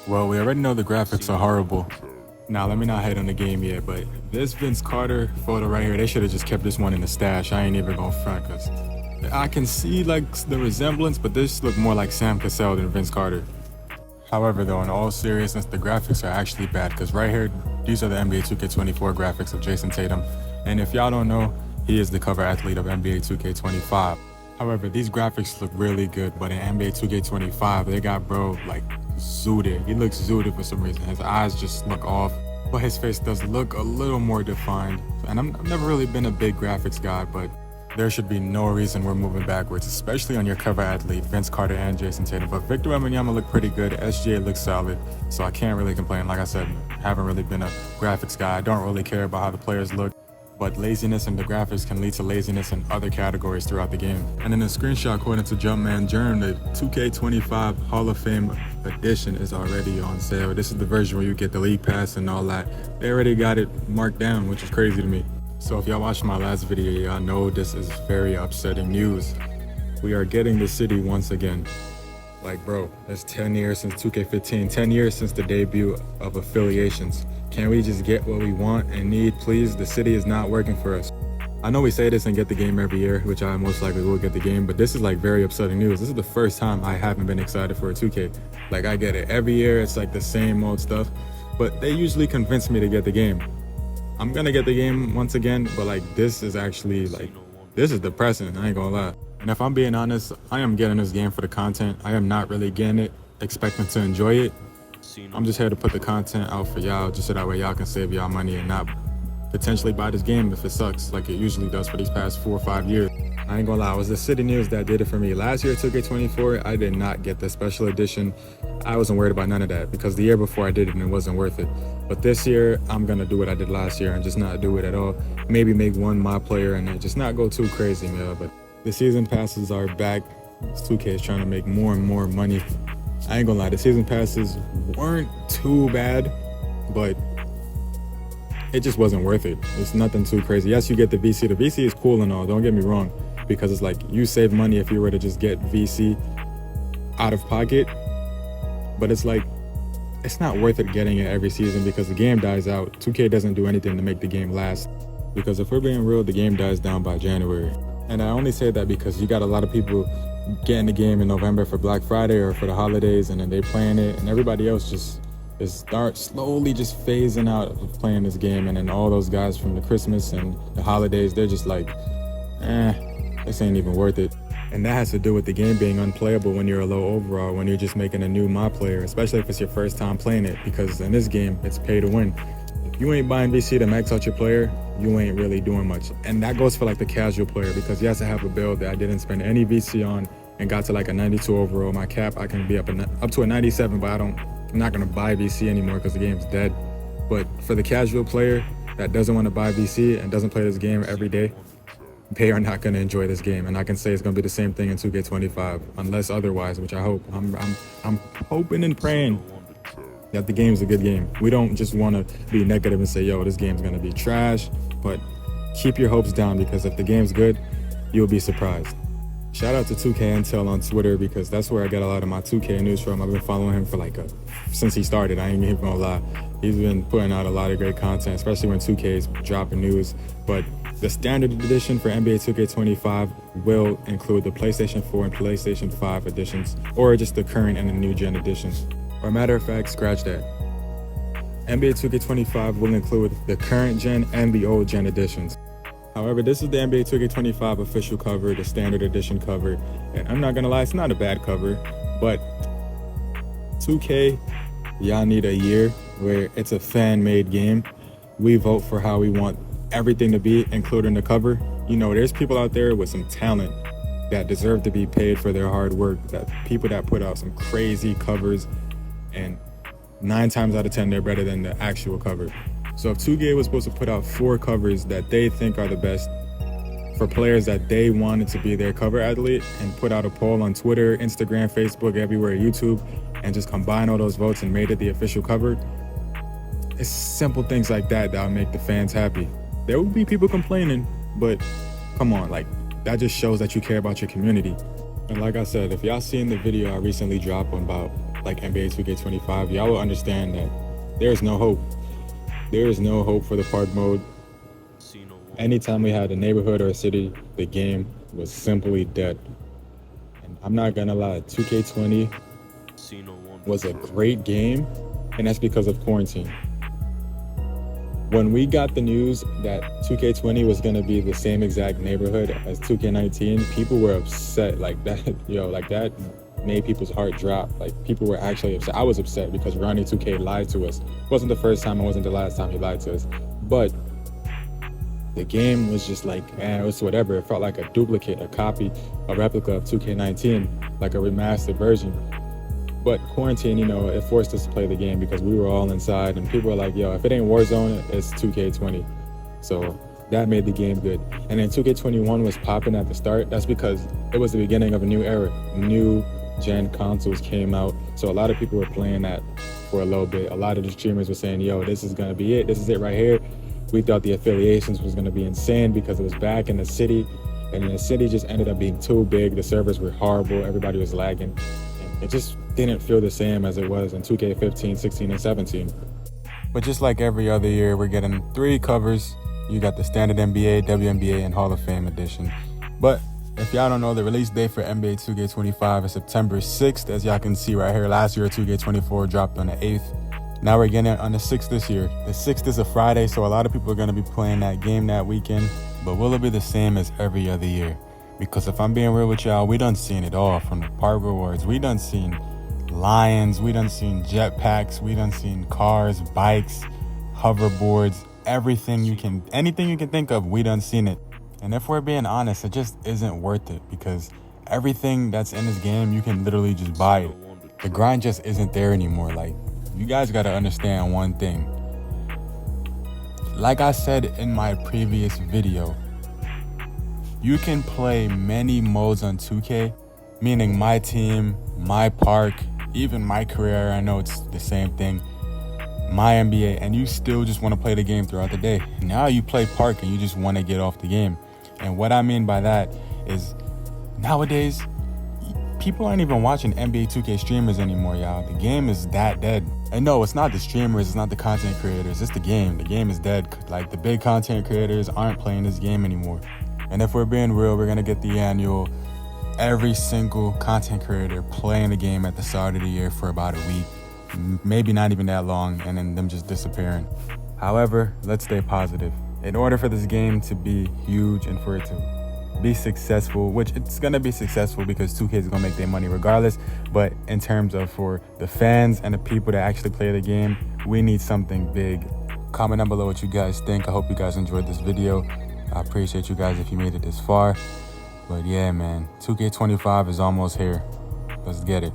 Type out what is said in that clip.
Well, we already know the graphics are horrible. Now, let me not hate on the game yet, but this Vince Carter photo right here, they should have just kept this one in the stash. I ain't even gonna front, because I can see like the resemblance, but this look more like Sam Cassell than Vince Carter. However, though, in all seriousness, the graphics are actually bad, because right here, these are the NBA 2K24 graphics of Jason Tatum. And if y'all don't know, he is the cover athlete of NBA 2K25. However, these graphics look really good, but in NBA 2K25, they got bro like zooted. He looks zooted for some reason. His eyes just look off, but his face does look a little more defined. And I've never really been a big graphics guy, but there should be no reason we're moving backwards, especially on your cover athlete, Vince Carter and Jason Tatum. But Victor Wembanyama looked pretty good. SGA looks solid, so I can't really complain. Like I said, haven't really been a graphics guy. I don't really care about how the players look, but laziness in the graphics can lead to laziness in other categories throughout the game. And in the screenshot, according to Jumpman Germ, the 2K25 Hall of Fame edition is already on sale. This is the version where you get the league pass and all that. They already got it marked down, which is crazy to me. So if y'all watched my last video, y'all know this is very upsetting news. We are getting the city once again. Like, bro, it's 10 years since 2K15, 10 years since the debut of affiliations. Can we just get what we want and need, please? The city is not working for us. I know we say this and get the game every year, which I most likely will get the game, but this is like very upsetting news. This is the first time I haven't been excited for a 2K. Like, I get it. Every year it's like the same old stuff, but they usually convince me to get the game. I'm gonna get the game once again, but like this is actually like, this is depressing, I ain't gonna lie. And if I'm being honest, I am getting this game for the content. I am not really getting it expecting to enjoy it. I'm just here to put the content out for y'all, just so that way y'all can save y'all money and not potentially buy this game if it sucks like it usually does for these past 4 or 5 years. I ain't gonna lie, it was the City News that did it for me. Last year, 2K24, I did not get the special edition. I wasn't worried about none of that because the year before I did it and it wasn't worth it. But this year, I'm gonna do what I did last year and just not do it at all. Maybe make one my player and then just not go too crazy, man. But the season passes are back. 2K is trying to make more and more money. I ain't gonna lie, the season passes weren't too bad, but it just wasn't worth it. It's nothing too crazy. Yes, you get the VC. The VC is cool and all, don't get me wrong, because it's like you save money if you were to just get VC out of pocket, but it's like, it's not worth it getting it every season because the game dies out. 2K doesn't do anything to make the game last, because if we're being real, the game dies down by January. And I only say that because you got a lot of people getting the game in November for Black Friday or for the holidays, and then they playing it, and everybody else just start slowly just phasing out of playing this game. And then all those guys from the Christmas and the holidays, they're just like, this ain't even worth it. And that has to do with the game being unplayable when you're a low overall, when you're just making a new mod player, especially if it's your first time playing it, because in this game, it's pay to win. If you ain't buying VC to max out your player, you ain't really doing much. And that goes for like the casual player, because yes, I have a build that I didn't spend any VC on and got to like a 92 overall. My cap, I can be up to a 97, but I'm not gonna buy VC anymore because the game's dead. But for the casual player that doesn't want to buy VC and doesn't play this game every day, they are not gonna enjoy this game. And I can say it's gonna be the same thing in 2K25, unless otherwise, which I hope. I'm hoping and praying that the game's a good game. We don't just want to be negative and say, yo, this game's gonna be trash, but keep your hopes down, because if the game's good, you'll be surprised. Shout out to 2K Intel on Twitter, because that's where I get a lot of my 2K news from. I've been following him for since he started. I ain't even gonna lie. He's been putting out a lot of great content, especially when 2K is dropping news. But the standard edition for NBA 2K25 will include the PlayStation 4 and PlayStation 5 editions, or just the current and the new gen editions. Or matter of fact, scratch that. NBA 2K25 will include the current gen and the old gen editions. However, this is the NBA 2K25 official cover, the standard edition cover. And I'm not gonna lie, it's not a bad cover, but 2K, y'all need a year where it's a fan-made game. We vote for how we want everything to be, including the cover. You know, there's people out there with some talent that deserve to be paid for their hard work, that people that put out some crazy covers, and 9 times out of 10, they're better than the actual cover. So if 2K was supposed to put out 4 covers that they think are the best for players that they wanted to be their cover athlete, and put out a poll on Twitter, Instagram, Facebook, everywhere, YouTube, and just combine all those votes and made it the official cover, it's simple things like that that'll make the fans happy. There will be people complaining, but come on, like, that just shows that you care about your community. And like I said, if y'all seen the video I recently dropped on about like NBA 2K25, y'all will understand that there is no hope. There is no hope for the park mode. Anytime we had a neighborhood or a city, the game was simply dead. And I'm not gonna lie, 2K20 was a great game, and that's because of quarantine. When we got the news that 2K20 was gonna be the same exact neighborhood as 2K19, people were upset. Like that, like that made people's heart drop. Like people were actually upset. I was upset because Ronnie 2K lied to us. It wasn't the first time, it wasn't the last time he lied to us. But the game was just like, it was whatever. It felt like a duplicate, a copy, a replica of 2K19, like a remastered version. But quarantine, it forced us to play the game because we were all inside, and people were like, yo, if it ain't Warzone, it's 2K20. So that made the game good. And then 2K21 was popping at the start. That's because it was the beginning of a new era. New gen consoles came out. So a lot of people were playing that for a little bit. A lot of the streamers were saying, yo, this is gonna be it. This is it right here. We thought the affiliations was gonna be insane because it was back in the city. And then the city just ended up being too big. The servers were horrible. Everybody was lagging. And it just didn't feel the same as it was in 2K15, 16, and 17. But just like every other year, we're getting 3 covers. You got the standard NBA, WNBA, and Hall of Fame edition. But if y'all don't know, the release date for NBA 2K25 is September 6th, as y'all can see right here. Last year, 2K24 dropped on the 8th. Now we're getting it on the 6th this year. The 6th is a Friday, so a lot of people are going to be playing that game that weekend. But will it be the same as every other year? Because if I'm being real with y'all, we done seen it all. From the park rewards, we done seen lions, we done seen jetpacks, we done seen cars, bikes, hoverboards, anything you can think of, we done seen it. And if we're being honest, it just isn't worth it, because everything that's in this game, you can literally just buy it. The grind just isn't there anymore. Like, you guys got to understand one thing. Like I said in my previous video, you can play many modes on 2K, meaning my team, my park, even my career. I know it's the same thing, my NBA, and you still just want to play the game throughout the day. Now you play park and you just want to get off the game. And what I mean by that is, nowadays, people aren't even watching NBA 2K streamers anymore, y'all. The game is that dead. And no, it's not the streamers, it's not the content creators, it's the game. The game is dead. Like, the big content creators aren't playing this game anymore. And if we're being real, we're gonna get the annual, every single content creator playing the game at the start of the year for about a week, maybe not even that long, and then them just disappearing. However, let's stay positive. In order for this game to be huge and for it to be successful, which it's gonna be successful because 2K is gonna make their money regardless, but in terms of for the fans and the people that actually play the game, we need something big. Comment down below what you guys think. I hope you guys enjoyed this video. I appreciate you guys if you made it this far. But yeah, man, 2K25 is almost here. Let's get it.